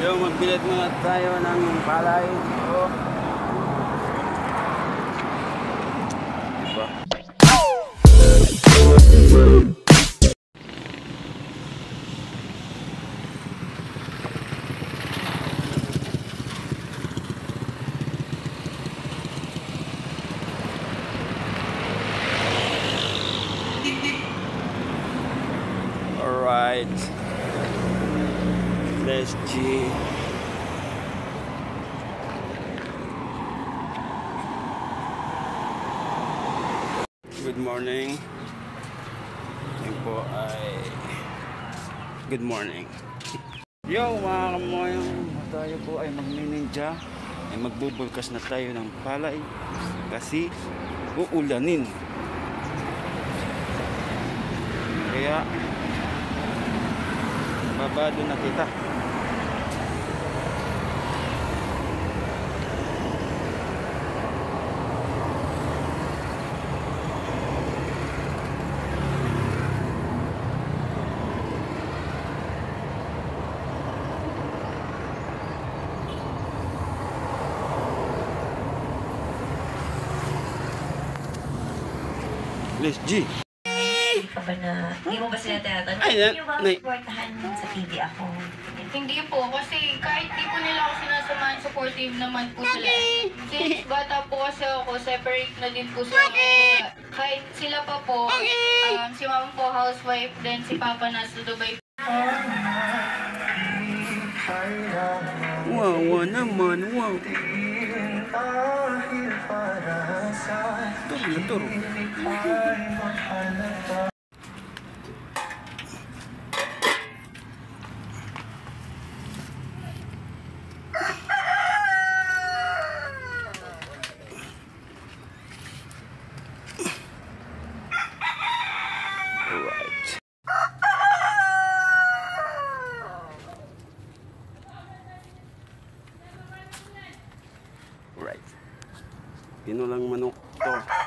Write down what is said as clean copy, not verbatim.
Yung magbilit muna tayo ng palay. Oh. Diba? Alright. Let's see. Good morning. Yan po ay good morning. Yo mga kamoyong, tayo po ay magnininja. Ay magbubulkas na tayo ng palay kasi uulanin. Kaya babado na kita. Let's G. Hindi mo ba sila tinatanong? Ay, Yung mga supportahan sa TV ako. Hindi po, kasi kahit di po nila ako sinasamahan, supportive naman po sila. Since bata po kasi ako, separate na din po sila. Kahit sila pa po, si mama po housewife, then si papa nasa Dubai. Wow, wow naman, wow. Turo. Right. Pinulang manok to.